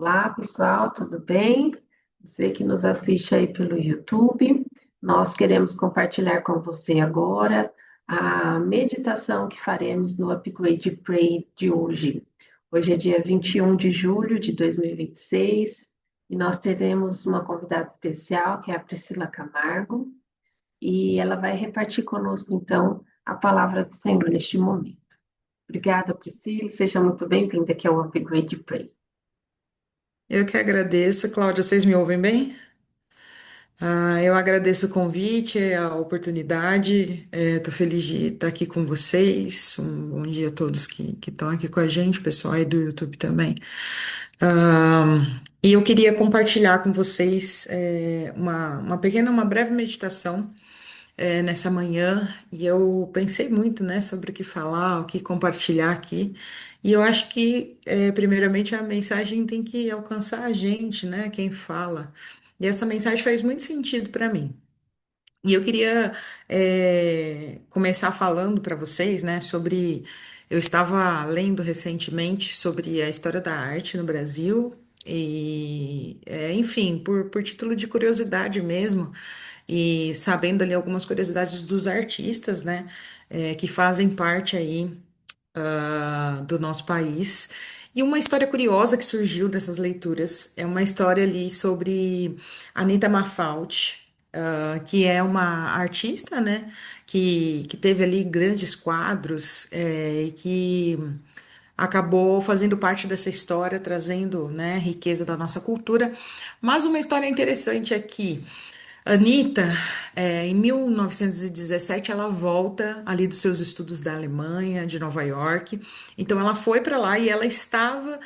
Olá, pessoal, tudo bem? Você que nos assiste aí pelo YouTube, nós queremos compartilhar com você agora a meditação que faremos no Upgrade Pray de hoje. Hoje é dia 21 de julho de 2026 e nós teremos uma convidada especial, que é a Priscila Camargo, e ela vai repartir conosco, então, a palavra do Senhor neste momento. Obrigada, Priscila, seja muito bem-vinda aqui ao Upgrade Pray. Eu que agradeço, Cláudia. Vocês me ouvem bem? Eu agradeço o convite, a oportunidade. Estou feliz de estar aqui com vocês. Um bom dia a todos que estão aqui com a gente, pessoal aí do YouTube também. E eu queria compartilhar com vocês uma breve meditação nessa manhã. E eu pensei muito, né, sobre o que falar, o que compartilhar aqui. E eu acho que, primeiramente, a mensagem tem que alcançar a gente, né, quem fala. E essa mensagem faz muito sentido para mim. E eu queria começar falando para vocês, né, sobre. Eu estava lendo recentemente sobre a história da arte no Brasil, e, enfim, por título de curiosidade mesmo, e sabendo ali algumas curiosidades dos artistas, né, que fazem parte aí do nosso país. E uma história curiosa que surgiu dessas leituras é uma história ali sobre Anita Mafaldi, que é uma artista, né, que teve ali grandes quadros, e que acabou fazendo parte dessa história, trazendo, né, riqueza da nossa cultura. Mas uma história interessante aqui. Anitta, em 1917, ela volta ali dos seus estudos da Alemanha, de Nova York. Então, ela foi para lá e ela estava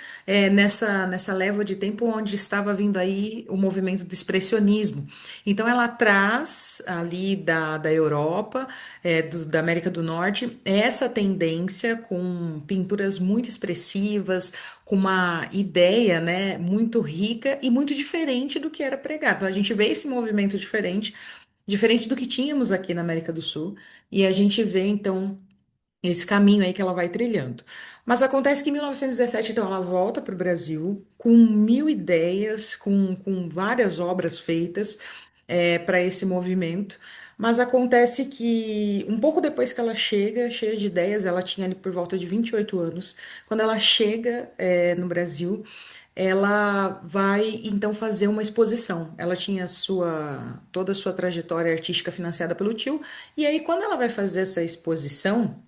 nessa leva de tempo onde estava vindo aí o movimento do expressionismo. Então, ela traz ali da Europa, da América do Norte, essa tendência com pinturas muito expressivas, com uma ideia, né, muito rica e muito diferente do que era pregado. Então, a gente vê esse movimento diferente, diferente do que tínhamos aqui na América do Sul, e a gente vê, então, esse caminho aí que ela vai trilhando. Mas acontece que em 1917, então, ela volta para o Brasil com mil ideias, com várias obras feitas para esse movimento. Mas acontece que um pouco depois que ela chega, cheia de ideias, ela tinha ali por volta de 28 anos, quando ela chega no Brasil, ela vai então fazer uma exposição. Ela tinha toda a sua trajetória artística financiada pelo tio, e aí quando ela vai fazer essa exposição,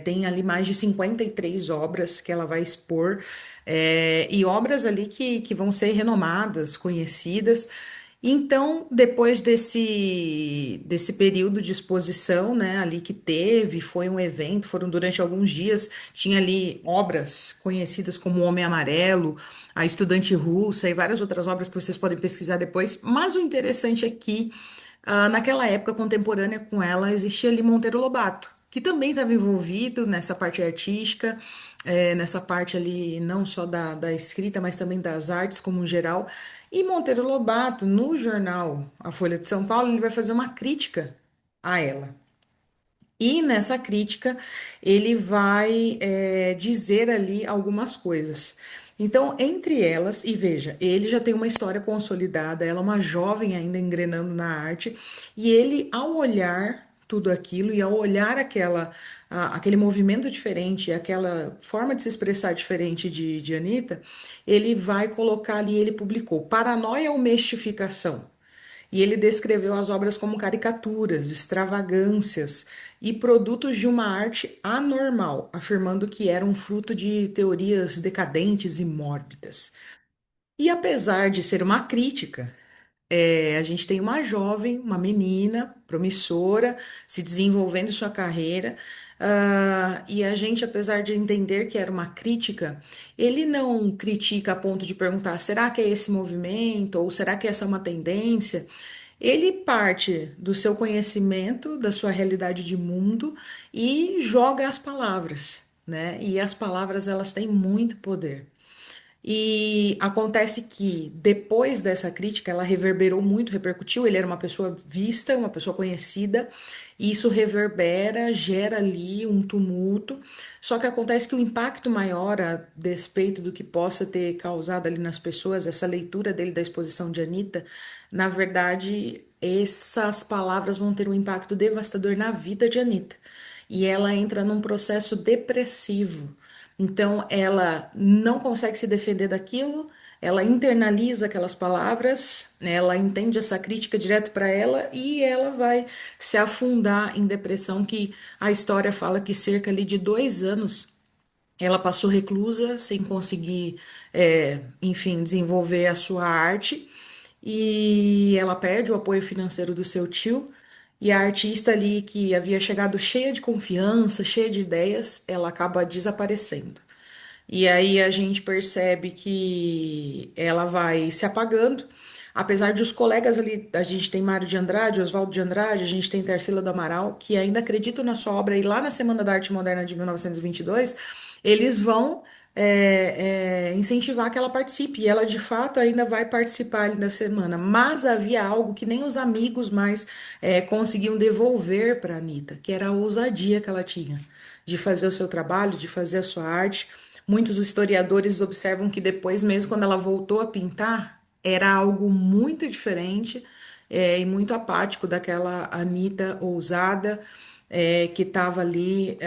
tem ali mais de 53 obras que ela vai expor, e obras ali que vão ser renomadas, conhecidas. Então, depois desse período de exposição, né, ali que teve, foi um evento, foram durante alguns dias, tinha ali obras conhecidas como O Homem Amarelo, A Estudante Russa e várias outras obras que vocês podem pesquisar depois. Mas o interessante é que, naquela época contemporânea com ela, existia ali Monteiro Lobato, que também estava envolvido nessa parte artística, nessa parte ali não só da escrita, mas também das artes como um geral. E Monteiro Lobato, no jornal A Folha de São Paulo, ele vai fazer uma crítica a ela. E nessa crítica, ele vai dizer ali algumas coisas. Então, entre elas, e veja, ele já tem uma história consolidada, ela é uma jovem ainda engrenando na arte, e ele, ao olhar tudo aquilo e ao olhar aquele movimento diferente, aquela forma de se expressar diferente de Anitta, ele vai colocar ali, ele publicou Paranoia ou Mistificação? E ele descreveu as obras como caricaturas, extravagâncias e produtos de uma arte anormal, afirmando que eram fruto de teorias decadentes e mórbidas. E apesar de ser uma crítica, a gente tem uma jovem, uma menina promissora, se desenvolvendo sua carreira, e a gente, apesar de entender que era uma crítica, ele não critica a ponto de perguntar: será que é esse movimento? Ou será que essa é uma tendência? Ele parte do seu conhecimento, da sua realidade de mundo e joga as palavras, né? E as palavras, elas têm muito poder. E acontece que depois dessa crítica, ela reverberou muito, repercutiu. Ele era uma pessoa vista, uma pessoa conhecida, e isso reverbera, gera ali um tumulto. Só que acontece que o impacto maior, a despeito do que possa ter causado ali nas pessoas, essa leitura dele da exposição de Anitta, na verdade, essas palavras vão ter um impacto devastador na vida de Anitta. E ela entra num processo depressivo. Então, ela não consegue se defender daquilo, ela internaliza aquelas palavras, né, ela entende essa crítica direto para ela e ela vai se afundar em depressão, que a história fala que cerca ali de 2 anos ela passou reclusa, sem conseguir, enfim, desenvolver a sua arte, e ela perde o apoio financeiro do seu tio. E a artista ali que havia chegado cheia de confiança, cheia de ideias, ela acaba desaparecendo. E aí a gente percebe que ela vai se apagando, apesar de os colegas ali, a gente tem Mário de Andrade, Oswaldo de Andrade, a gente tem Tarsila do Amaral, que ainda acreditam na sua obra, e lá na Semana da Arte Moderna de 1922, eles vão incentivar que ela participe, e ela de fato ainda vai participar ali da semana, mas havia algo que nem os amigos mais conseguiam devolver para a Anitta, que era a ousadia que ela tinha de fazer o seu trabalho, de fazer a sua arte. Muitos historiadores observam que depois, mesmo quando ela voltou a pintar, era algo muito diferente, e muito apático daquela Anitta ousada, que estava ali,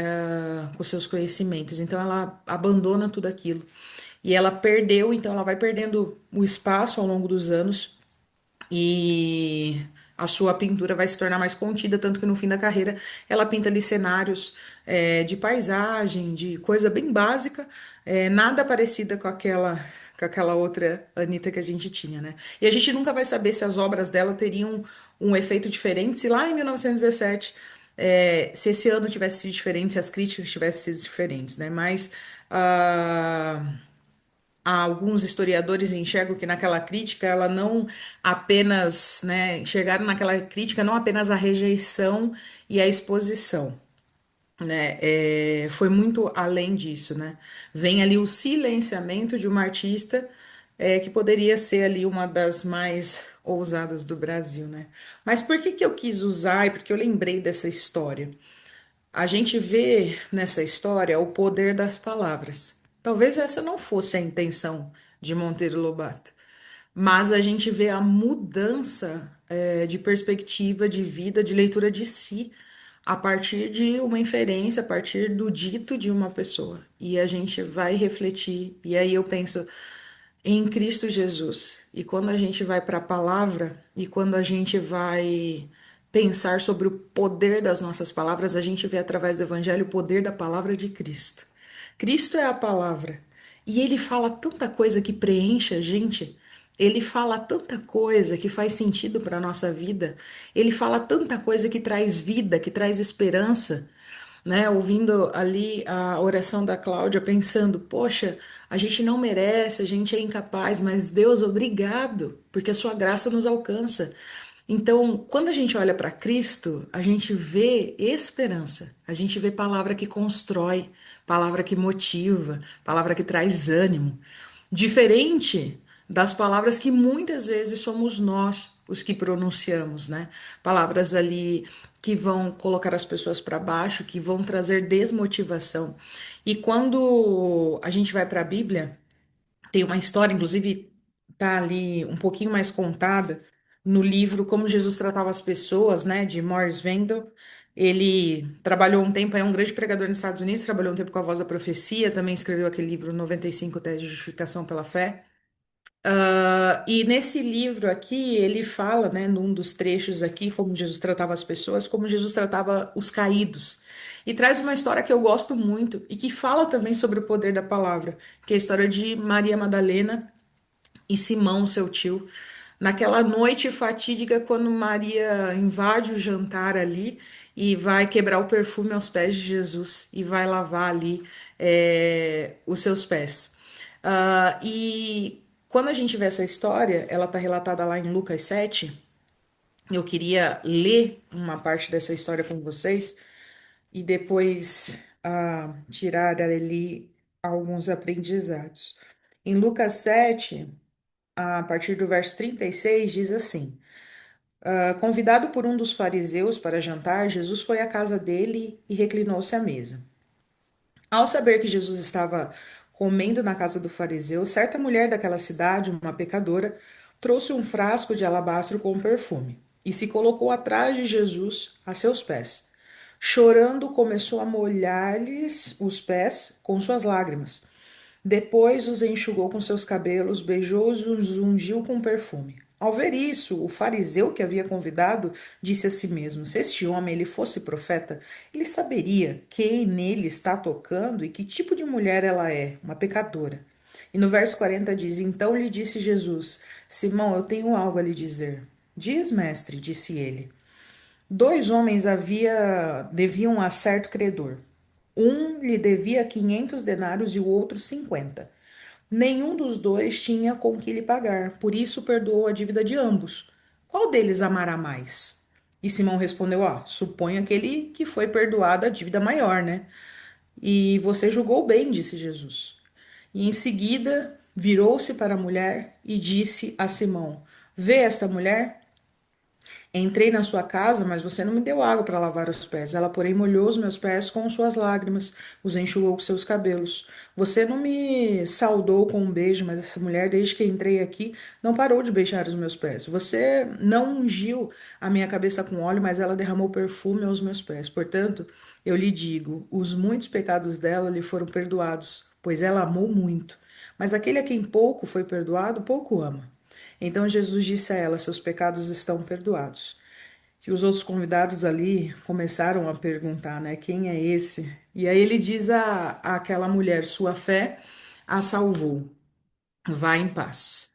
com seus conhecimentos. Então ela abandona tudo aquilo. E ela perdeu, então ela vai perdendo o espaço ao longo dos anos e a sua pintura vai se tornar mais contida, tanto que no fim da carreira ela pinta ali cenários de paisagem, de coisa bem básica, nada parecida com aquela outra Anitta que a gente tinha, né? E a gente nunca vai saber se as obras dela teriam um efeito diferente, se lá em 1917, se esse ano tivesse sido diferente, se as críticas tivessem sido diferentes, né? Mas ah, alguns historiadores enxergam que naquela crítica ela não apenas, né, enxergaram naquela crítica não apenas a rejeição e a exposição, né, foi muito além disso, né, vem ali o silenciamento de uma artista que poderia ser ali uma das mais ousadas do Brasil, né. Mas por que que eu quis usar e porque eu lembrei dessa história? A gente vê nessa história o poder das palavras. Talvez essa não fosse a intenção de Monteiro Lobato, mas a gente vê a mudança, de perspectiva, de vida, de leitura de si, a partir de uma inferência, a partir do dito de uma pessoa. E a gente vai refletir. E aí eu penso em Cristo Jesus. E quando a gente vai para a palavra e quando a gente vai pensar sobre o poder das nossas palavras, a gente vê através do Evangelho o poder da palavra de Cristo. Cristo é a palavra. E ele fala tanta coisa que preenche a gente. Ele fala tanta coisa que faz sentido para a nossa vida. Ele fala tanta coisa que traz vida, que traz esperança, né? Ouvindo ali a oração da Cláudia, pensando, poxa, a gente não merece, a gente é incapaz, mas Deus, obrigado, porque a sua graça nos alcança. Então, quando a gente olha para Cristo, a gente vê esperança, a gente vê palavra que constrói, palavra que motiva, palavra que traz ânimo. Diferente das palavras que muitas vezes somos nós os que pronunciamos, né? Palavras ali que vão colocar as pessoas para baixo, que vão trazer desmotivação. E quando a gente vai para a Bíblia, tem uma história, inclusive tá ali um pouquinho mais contada no livro Como Jesus Tratava as Pessoas, né, de Morris Wendell. Ele trabalhou um tempo, é um grande pregador nos Estados Unidos, trabalhou um tempo com a Voz da Profecia, também escreveu aquele livro 95 Tese de Justificação pela Fé. E nesse livro aqui, ele fala, né, num dos trechos aqui, como Jesus tratava as pessoas, como Jesus tratava os caídos. E traz uma história que eu gosto muito e que fala também sobre o poder da palavra, que é a história de Maria Madalena e Simão, seu tio. Naquela noite fatídica, quando Maria invade o jantar ali e vai quebrar o perfume aos pés de Jesus e vai lavar ali os seus pés. E quando a gente vê essa história, ela está relatada lá em Lucas 7. Eu queria ler uma parte dessa história com vocês e depois tirar ali alguns aprendizados. Em Lucas 7, a partir do verso 36, diz assim: convidado por um dos fariseus para jantar, Jesus foi à casa dele e reclinou-se à mesa. Ao saber que Jesus estava comendo na casa do fariseu, certa mulher daquela cidade, uma pecadora, trouxe um frasco de alabastro com perfume e se colocou atrás de Jesus a seus pés. Chorando, começou a molhar-lhes os pés com suas lágrimas. Depois os enxugou com seus cabelos, beijou-os e os ungiu com perfume. Ao ver isso, o fariseu que havia convidado disse a si mesmo: se este homem ele fosse profeta, ele saberia quem nele está tocando e que tipo de mulher ela é, uma pecadora. E no verso 40 diz: então lhe disse Jesus: Simão, eu tenho algo a lhe dizer. Diz, mestre, disse ele. Dois homens deviam a certo credor. Um lhe devia 500 denários e o outro 50. Nenhum dos dois tinha com que lhe pagar, por isso perdoou a dívida de ambos. Qual deles amará mais? E Simão respondeu: suponho aquele que foi perdoado a dívida maior, né? E você julgou bem, disse Jesus. E em seguida virou-se para a mulher e disse a Simão: vê esta mulher? Entrei na sua casa, mas você não me deu água para lavar os pés. Ela, porém, molhou os meus pés com suas lágrimas, os enxugou com seus cabelos. Você não me saudou com um beijo, mas essa mulher, desde que entrei aqui, não parou de beijar os meus pés. Você não ungiu a minha cabeça com óleo, mas ela derramou perfume aos meus pés. Portanto, eu lhe digo: os muitos pecados dela lhe foram perdoados, pois ela amou muito. Mas aquele a quem pouco foi perdoado, pouco ama. Então Jesus disse a ela: seus pecados estão perdoados. Que os outros convidados ali começaram a perguntar, né, quem é esse? E aí ele diz àquela mulher: sua fé a salvou, vá em paz.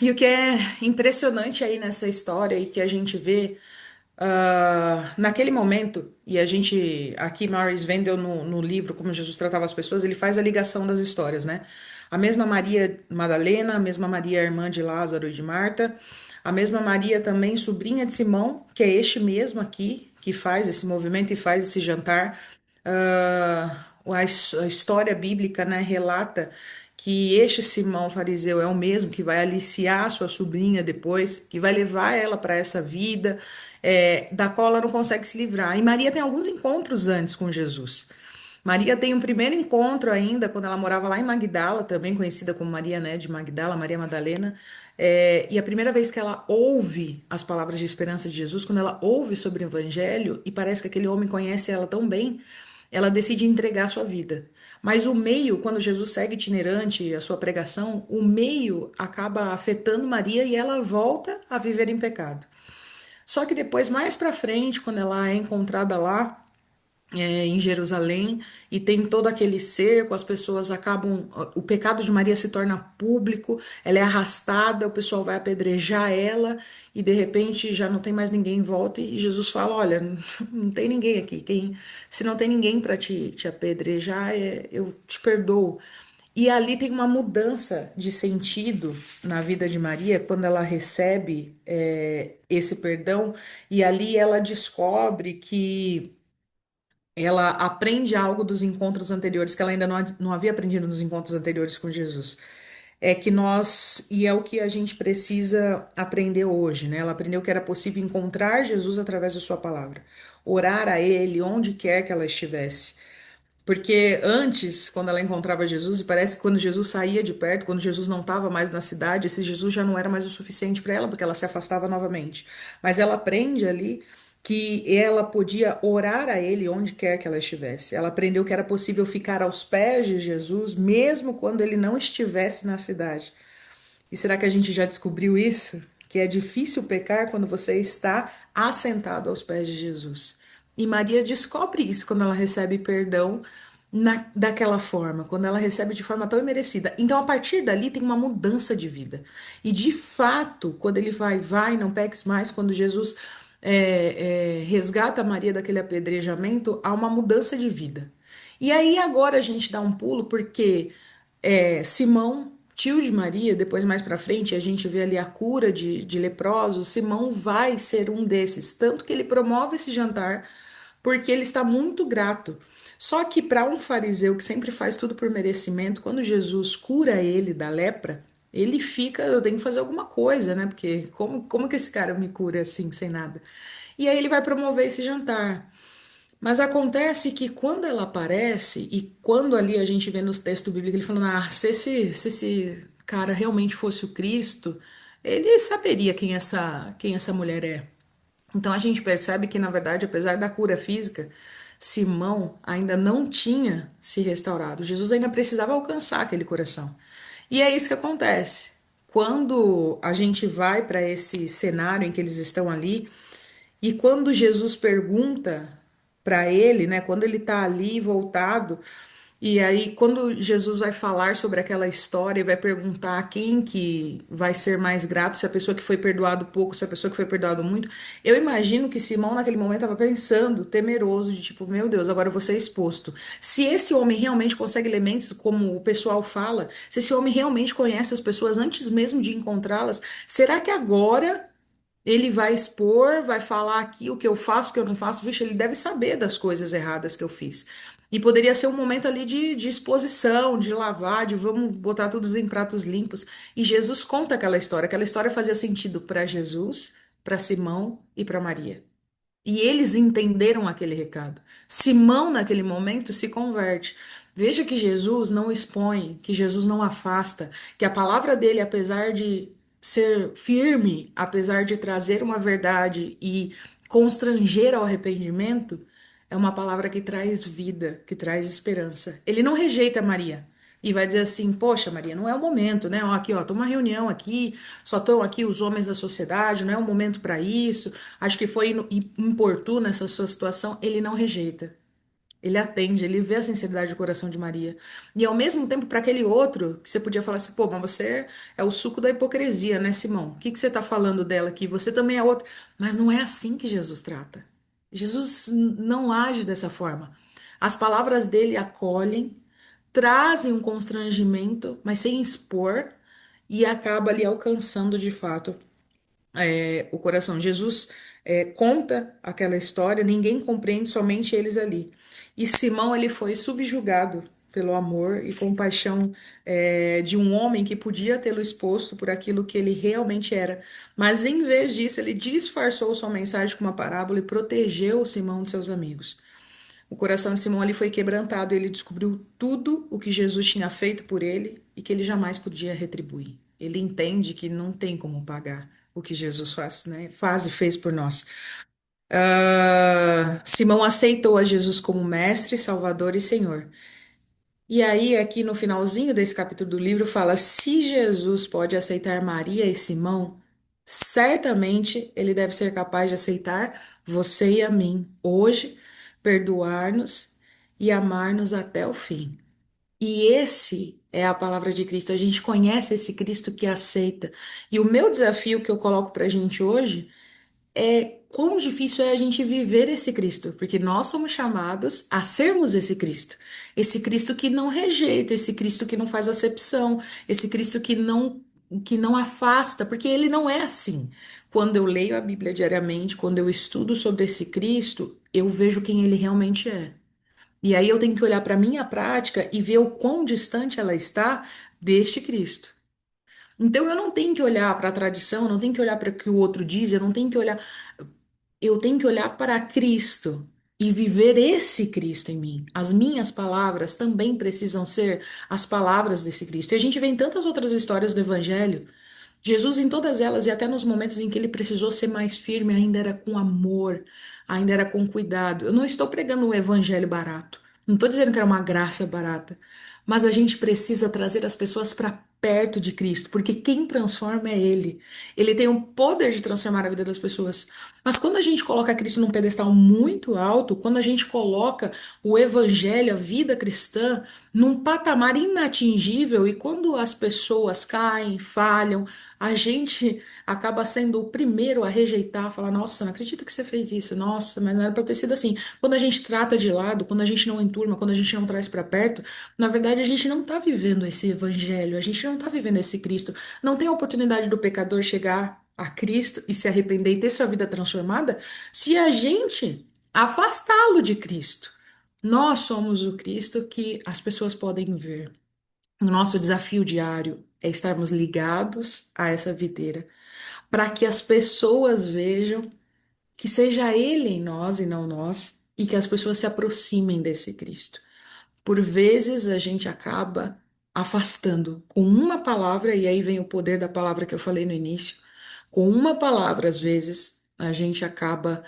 E o que é impressionante aí nessa história e que a gente vê naquele momento, e a gente, aqui Maurice Vendel no livro Como Jesus Tratava as Pessoas, ele faz a ligação das histórias, né? A mesma Maria Madalena, a mesma Maria irmã de Lázaro e de Marta, a mesma Maria também sobrinha de Simão, que é este mesmo aqui, que faz esse movimento e faz esse jantar. A história bíblica, né, relata que este Simão fariseu é o mesmo que vai aliciar sua sobrinha depois, que vai levar ela para essa vida, da qual ela não consegue se livrar. E Maria tem alguns encontros antes com Jesus. Maria tem um primeiro encontro ainda, quando ela morava lá em Magdala, também conhecida como Maria, né, de Magdala, Maria Madalena. E a primeira vez que ela ouve as palavras de esperança de Jesus, quando ela ouve sobre o Evangelho, e parece que aquele homem conhece ela tão bem, ela decide entregar sua vida. Mas o meio, quando Jesus segue itinerante a sua pregação, o meio acaba afetando Maria e ela volta a viver em pecado. Só que depois, mais para frente, quando ela é encontrada lá, em Jerusalém, e tem todo aquele cerco, as pessoas acabam, o pecado de Maria se torna público, ela é arrastada, o pessoal vai apedrejar ela, e de repente já não tem mais ninguém em volta, e Jesus fala: olha, não tem ninguém aqui, se não tem ninguém para te apedrejar, eu te perdoo. E ali tem uma mudança de sentido na vida de Maria quando ela recebe esse perdão, e ali ela descobre que ela aprende algo dos encontros anteriores que ela ainda não havia aprendido nos encontros anteriores com Jesus. É que nós, e é o que a gente precisa aprender hoje, né? Ela aprendeu que era possível encontrar Jesus através da sua palavra, orar a Ele onde quer que ela estivesse. Porque antes, quando ela encontrava Jesus, e parece que quando Jesus saía de perto, quando Jesus não estava mais na cidade, esse Jesus já não era mais o suficiente para ela, porque ela se afastava novamente. Mas ela aprende ali que ela podia orar a ele onde quer que ela estivesse. Ela aprendeu que era possível ficar aos pés de Jesus, mesmo quando ele não estivesse na cidade. E será que a gente já descobriu isso? Que é difícil pecar quando você está assentado aos pés de Jesus. E Maria descobre isso quando ela recebe perdão daquela forma, quando ela recebe de forma tão imerecida. Então, a partir dali, tem uma mudança de vida. E de fato, quando ele vai, não peques mais, quando Jesus resgata Maria daquele apedrejamento, há uma mudança de vida. E aí agora a gente dá um pulo, porque Simão, tio de Maria, depois mais pra frente a gente vê ali a cura de leprosos. Simão vai ser um desses, tanto que ele promove esse jantar porque ele está muito grato. Só que para um fariseu que sempre faz tudo por merecimento, quando Jesus cura ele da lepra, ele fica, eu tenho que fazer alguma coisa, né? Porque como que esse cara me cura assim, sem nada? E aí ele vai promover esse jantar. Mas acontece que quando ela aparece, e quando ali a gente vê nos textos bíblicos ele falando, se esse cara realmente fosse o Cristo, ele saberia quem essa mulher é. Então a gente percebe que, na verdade, apesar da cura física, Simão ainda não tinha se restaurado. Jesus ainda precisava alcançar aquele coração. E é isso que acontece. Quando a gente vai para esse cenário em que eles estão ali, e quando Jesus pergunta para ele, né, quando ele está ali voltado, e aí quando Jesus vai falar sobre aquela história e vai perguntar a quem que vai ser mais grato, se a pessoa que foi perdoado pouco, se a pessoa que foi perdoado muito, eu imagino que Simão naquele momento estava pensando, temeroso, de tipo, meu Deus, agora eu vou ser exposto. Se esse homem realmente consegue elementos, como o pessoal fala, se esse homem realmente conhece as pessoas antes mesmo de encontrá-las, será que agora ele vai expor, vai falar aqui o que eu faço, o que eu não faço. Vixe, ele deve saber das coisas erradas que eu fiz. E poderia ser um momento ali de exposição, de lavar, de vamos botar tudo em pratos limpos. E Jesus conta aquela história. Aquela história fazia sentido para Jesus, para Simão e para Maria. E eles entenderam aquele recado. Simão, naquele momento, se converte. Veja que Jesus não expõe, que Jesus não afasta, que a palavra dele, apesar de ser firme, apesar de trazer uma verdade e constranger ao arrependimento, é uma palavra que traz vida, que traz esperança. Ele não rejeita Maria e vai dizer assim: Poxa, Maria, não é o momento, né? Ó, aqui, ó, tô uma reunião aqui, só estão aqui os homens da sociedade, não é o momento para isso. Acho que foi importuno essa sua situação. Ele não rejeita. Ele atende, ele vê a sinceridade do coração de Maria. E ao mesmo tempo, para aquele outro, que você podia falar assim, pô, mas você é o suco da hipocrisia, né, Simão? O que que você está falando dela aqui? Você também é outro. Mas não é assim que Jesus trata. Jesus não age dessa forma. As palavras dele acolhem, trazem um constrangimento, mas sem expor, e acaba ali alcançando de fato o coração. Jesus conta aquela história, ninguém compreende, somente eles ali. E Simão, ele foi subjugado pelo amor e compaixão de um homem que podia tê-lo exposto por aquilo que ele realmente era. Mas em vez disso, ele disfarçou sua mensagem com uma parábola e protegeu Simão de seus amigos. O coração de Simão ali foi quebrantado, ele descobriu tudo o que Jesus tinha feito por ele e que ele jamais podia retribuir. Ele entende que não tem como pagar o que Jesus faz, né? Faz e fez por nós. Simão aceitou a Jesus como mestre, salvador e senhor. E aí, aqui no finalzinho desse capítulo do livro, fala: se Jesus pode aceitar Maria e Simão, certamente ele deve ser capaz de aceitar você e a mim hoje, perdoar-nos e amar-nos até o fim. E esse é a palavra de Cristo. A gente conhece esse Cristo que aceita. E o meu desafio que eu coloco para a gente hoje quão difícil é a gente viver esse Cristo, porque nós somos chamados a sermos esse Cristo que não rejeita, esse Cristo que não faz acepção, esse Cristo que não afasta, porque ele não é assim. Quando eu leio a Bíblia diariamente, quando eu estudo sobre esse Cristo, eu vejo quem ele realmente é. E aí eu tenho que olhar para a minha prática e ver o quão distante ela está deste Cristo. Então eu não tenho que olhar para a tradição, eu não tenho que olhar para o que o outro diz, eu tenho que olhar para Cristo e viver esse Cristo em mim. As minhas palavras também precisam ser as palavras desse Cristo. E a gente vê em tantas outras histórias do Evangelho, Jesus em todas elas, e até nos momentos em que ele precisou ser mais firme, ainda era com amor, ainda era com cuidado. Eu não estou pregando um evangelho barato. Não estou dizendo que era uma graça barata. Mas a gente precisa trazer as pessoas para perto de Cristo, porque quem transforma é Ele. Ele tem o poder de transformar a vida das pessoas. Mas quando a gente coloca Cristo num pedestal muito alto, quando a gente coloca o evangelho, a vida cristã, num patamar inatingível, e quando as pessoas caem, falham, a gente acaba sendo o primeiro a rejeitar, falar: Nossa, não acredito que você fez isso, nossa, mas não era para ter sido assim. Quando a gente trata de lado, quando a gente não enturma, quando a gente não traz para perto, na verdade a gente não está vivendo esse evangelho, a gente não está vivendo esse Cristo. Não tem a oportunidade do pecador chegar a Cristo e se arrepender e ter sua vida transformada se a gente afastá-lo de Cristo. Nós somos o Cristo que as pessoas podem ver. O nosso desafio diário é estarmos ligados a essa videira, para que as pessoas vejam que seja Ele em nós e não nós, e que as pessoas se aproximem desse Cristo. Por vezes a gente acaba afastando com uma palavra, e aí vem o poder da palavra que eu falei no início. Com uma palavra, às vezes, a gente acaba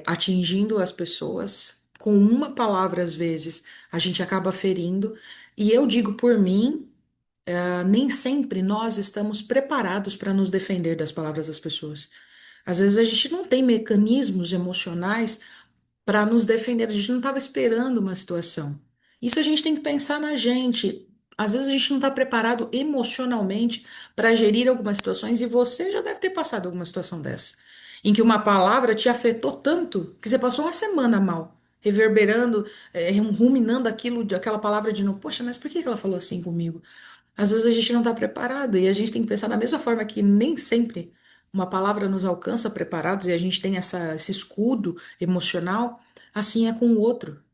atingindo as pessoas. Com uma palavra, às vezes, a gente acaba ferindo. E eu digo por mim, nem sempre nós estamos preparados para nos defender das palavras das pessoas. Às vezes a gente não tem mecanismos emocionais para nos defender. A gente não estava esperando uma situação. Isso a gente tem que pensar na gente. Às vezes a gente não está preparado emocionalmente para gerir algumas situações e você já deve ter passado alguma situação dessa, em que uma palavra te afetou tanto que você passou uma semana mal, reverberando, ruminando aquela palavra de novo. Poxa, mas por que que ela falou assim comigo? Às vezes a gente não está preparado e a gente tem que pensar da mesma forma que nem sempre uma palavra nos alcança preparados e a gente tem esse escudo emocional, assim é com o outro.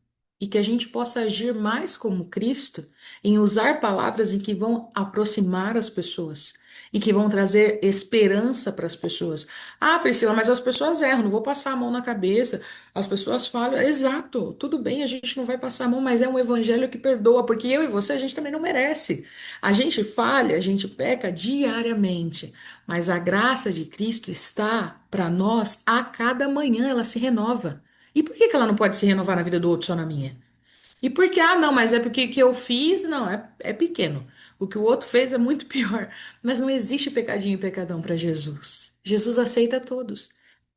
E que a gente possa agir mais como Cristo em usar palavras em que vão aproximar as pessoas e que vão trazer esperança para as pessoas. Ah, Priscila, mas as pessoas erram, não vou passar a mão na cabeça, as pessoas falham. Exato, tudo bem, a gente não vai passar a mão, mas é um evangelho que perdoa, porque eu e você, a gente também não merece. A gente falha, a gente peca diariamente, mas a graça de Cristo está para nós a cada manhã, ela se renova. E por que que ela não pode se renovar na vida do outro, só na minha? E por que, não, mas é porque que eu fiz, não, é pequeno. O que o outro fez é muito pior. Mas não existe pecadinho e pecadão para Jesus. Jesus aceita todos.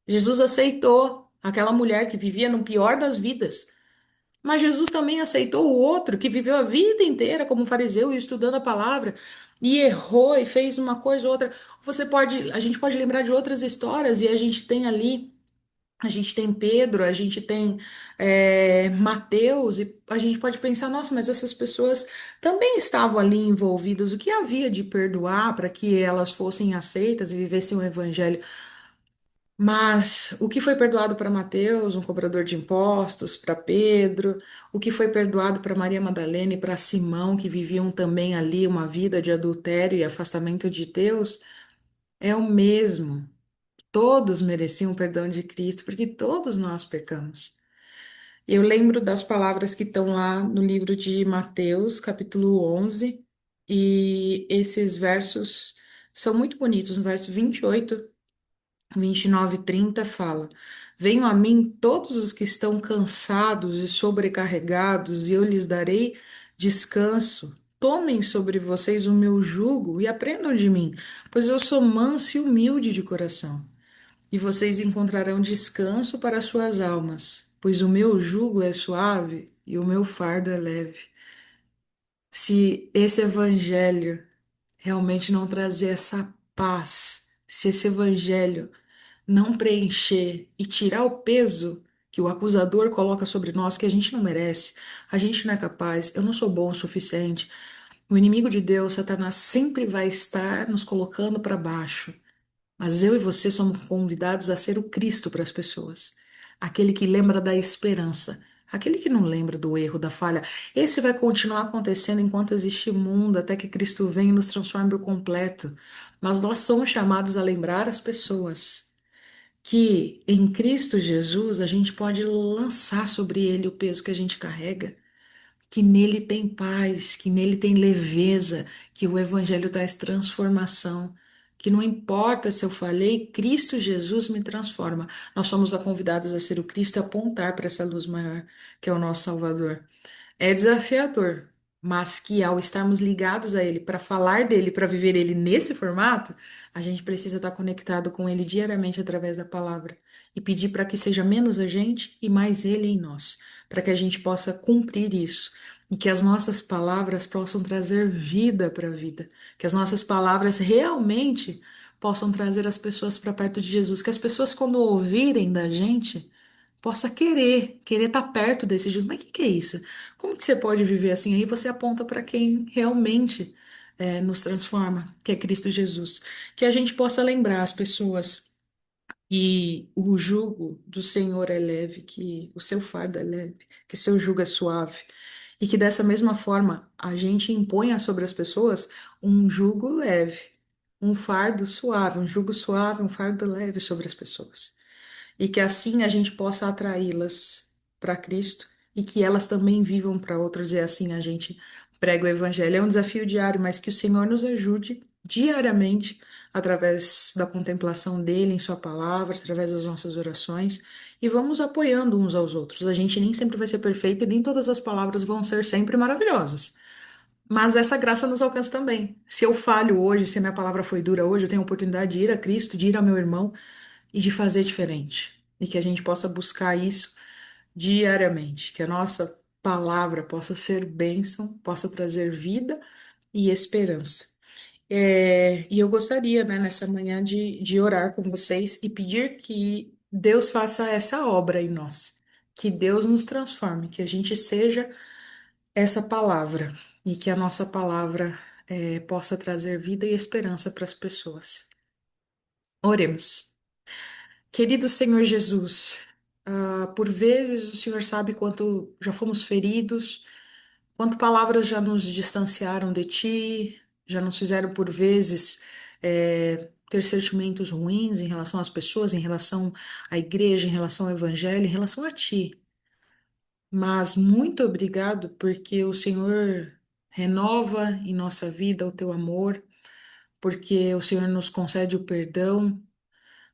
Jesus aceitou aquela mulher que vivia no pior das vidas. Mas Jesus também aceitou o outro que viveu a vida inteira como fariseu e estudando a palavra e errou e fez uma coisa ou outra. A gente pode lembrar de outras histórias e a gente tem ali, a gente tem Pedro, a gente tem Mateus e a gente pode pensar, nossa, mas essas pessoas também estavam ali envolvidas. O que havia de perdoar para que elas fossem aceitas e vivessem o evangelho? Mas o que foi perdoado para Mateus, um cobrador de impostos, para Pedro, o que foi perdoado para Maria Madalena e para Simão, que viviam também ali uma vida de adultério e afastamento de Deus, é o mesmo. Todos mereciam o perdão de Cristo, porque todos nós pecamos. Eu lembro das palavras que estão lá no livro de Mateus, capítulo 11, e esses versos são muito bonitos. No verso 28, 29 e 30 fala: Venham a mim todos os que estão cansados e sobrecarregados, e eu lhes darei descanso. Tomem sobre vocês o meu jugo e aprendam de mim, pois eu sou manso e humilde de coração. E vocês encontrarão descanso para as suas almas, pois o meu jugo é suave e o meu fardo é leve. Se esse evangelho realmente não trazer essa paz, se esse evangelho não preencher e tirar o peso que o acusador coloca sobre nós, que a gente não merece, a gente não é capaz, eu não sou bom o suficiente. O inimigo de Deus, Satanás, sempre vai estar nos colocando para baixo. Mas eu e você somos convidados a ser o Cristo para as pessoas. Aquele que lembra da esperança. Aquele que não lembra do erro, da falha. Esse vai continuar acontecendo enquanto existe mundo, até que Cristo venha e nos transforme por completo. Mas nós somos chamados a lembrar as pessoas que em Cristo Jesus a gente pode lançar sobre ele o peso que a gente carrega, que nele tem paz, que nele tem leveza, que o Evangelho traz transformação, que não importa se eu falei, Cristo Jesus me transforma. Nós somos convidados a ser o Cristo e apontar para essa luz maior, que é o nosso Salvador. É desafiador, mas que ao estarmos ligados a Ele, para falar dele, para viver Ele nesse formato, a gente precisa estar conectado com Ele diariamente através da palavra e pedir para que seja menos a gente e mais Ele em nós, para que a gente possa cumprir isso e que as nossas palavras possam trazer vida para a vida, que as nossas palavras realmente possam trazer as pessoas para perto de Jesus, que as pessoas, quando ouvirem da gente, possa querer estar perto desse Jesus. Mas o que que é isso? Como que você pode viver assim? Aí você aponta para quem realmente nos transforma, que é Cristo Jesus. Que a gente possa lembrar as pessoas E o jugo do Senhor é leve, que o seu fardo é leve, que seu jugo é suave. E que dessa mesma forma a gente imponha sobre as pessoas um jugo leve, um fardo suave, um jugo suave, um fardo leve sobre as pessoas. E que assim a gente possa atraí-las para Cristo e que elas também vivam para outros e assim a gente prega o Evangelho. É um desafio diário, mas que o Senhor nos ajude diariamente através da contemplação dele em sua palavra, através das nossas orações e vamos apoiando uns aos outros. A gente nem sempre vai ser perfeito e nem todas as palavras vão ser sempre maravilhosas. Mas essa graça nos alcança também. Se eu falho hoje, se a minha palavra foi dura hoje, eu tenho a oportunidade de ir a Cristo, de ir ao meu irmão e de fazer diferente. E que a gente possa buscar isso diariamente, que a nossa palavra possa ser bênção, possa trazer vida e esperança. E eu gostaria, né, nessa manhã de orar com vocês e pedir que Deus faça essa obra em nós, que Deus nos transforme, que a gente seja essa palavra e que a nossa palavra possa trazer vida e esperança para as pessoas. Oremos. Querido Senhor Jesus, por vezes o Senhor sabe quanto já fomos feridos, quanto palavras já nos distanciaram de Ti, já nos fizeram por vezes ter sentimentos ruins em relação às pessoas, em relação à igreja, em relação ao Evangelho, em relação a Ti. Mas muito obrigado porque o Senhor renova em nossa vida o Teu amor, porque o Senhor nos concede o perdão.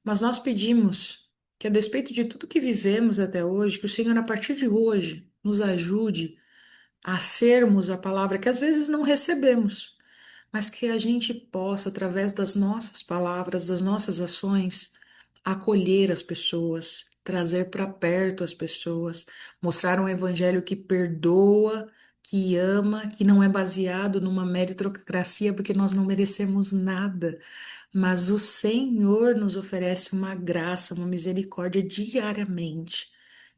Mas nós pedimos que, a despeito de tudo que vivemos até hoje, que o Senhor, a partir de hoje, nos ajude a sermos a palavra que às vezes não recebemos, mas que a gente possa, através das nossas palavras, das nossas ações, acolher as pessoas, trazer para perto as pessoas, mostrar um evangelho que perdoa, que ama, que não é baseado numa meritocracia, porque nós não merecemos nada. Mas o Senhor nos oferece uma graça, uma misericórdia diariamente.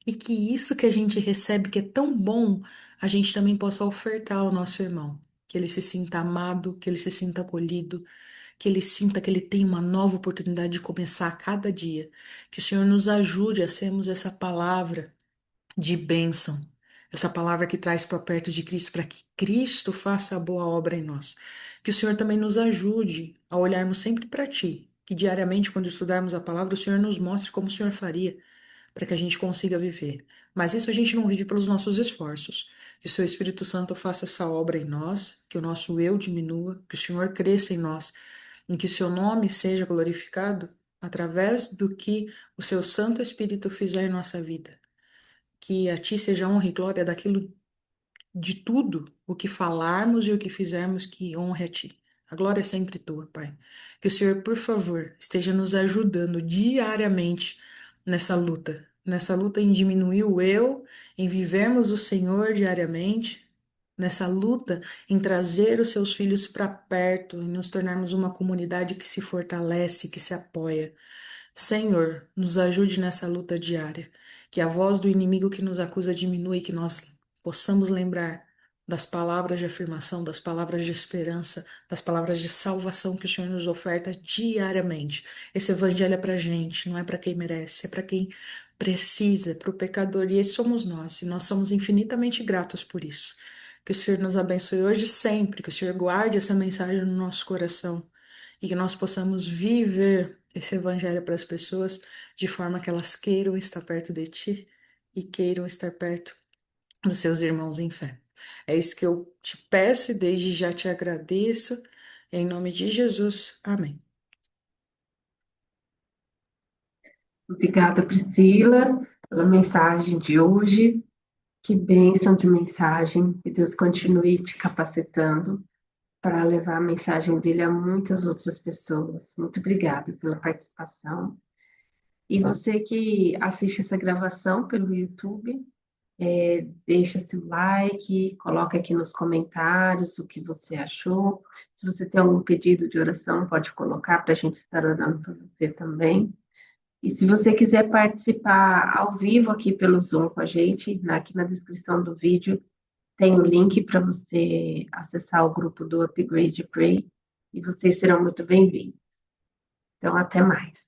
E que isso que a gente recebe, que é tão bom, a gente também possa ofertar ao nosso irmão. Que ele se sinta amado, que ele se sinta acolhido, que ele sinta que ele tem uma nova oportunidade de começar a cada dia. Que o Senhor nos ajude a sermos essa palavra de bênção, essa palavra que traz para perto de Cristo, para que Cristo faça a boa obra em nós. Que o Senhor também nos ajude a olharmos sempre para Ti, que diariamente, quando estudarmos a palavra, o Senhor nos mostre como o Senhor faria, para que a gente consiga viver. Mas isso a gente não vive pelos nossos esforços. Que o Seu Espírito Santo faça essa obra em nós, que o nosso eu diminua, que o Senhor cresça em nós, em que o Seu nome seja glorificado através do que o Seu Santo Espírito fizer em nossa vida. Que a Ti seja honra e glória daquilo de tudo o que falarmos e o que fizermos que honre a Ti. A glória é sempre Tua, Pai. Que o Senhor, por favor, esteja nos ajudando diariamente nessa luta em diminuir o eu, em vivermos o Senhor diariamente, nessa luta em trazer os Seus filhos para perto, em nos tornarmos uma comunidade que se fortalece, que se apoia. Senhor, nos ajude nessa luta diária, que a voz do inimigo que nos acusa diminua e que nós possamos lembrar das palavras de afirmação, das palavras de esperança, das palavras de salvação que o Senhor nos oferta diariamente. Esse evangelho é para gente, não é para quem merece, é para quem precisa, para o pecador, e esse somos nós, e nós somos infinitamente gratos por isso. Que o Senhor nos abençoe hoje e sempre, que o Senhor guarde essa mensagem no nosso coração e que nós possamos viver esse evangelho para as pessoas de forma que elas queiram estar perto de ti e queiram estar perto dos seus irmãos em fé. É isso que eu te peço e desde já te agradeço. Em nome de Jesus. Amém. Obrigada, Priscila, pela mensagem de hoje. Que bênção de mensagem. Que Deus continue te capacitando para levar a mensagem dele a muitas outras pessoas. Muito obrigada pela participação. E você que assiste essa gravação pelo YouTube, deixa seu like, coloca aqui nos comentários o que você achou. Se você tem algum pedido de oração, pode colocar para a gente estar orando por você também. E se você quiser participar ao vivo aqui pelo Zoom com a gente, aqui na descrição do vídeo tem o link para você acessar o grupo do Upgrade Pray e vocês serão muito bem-vindos. Então, até mais.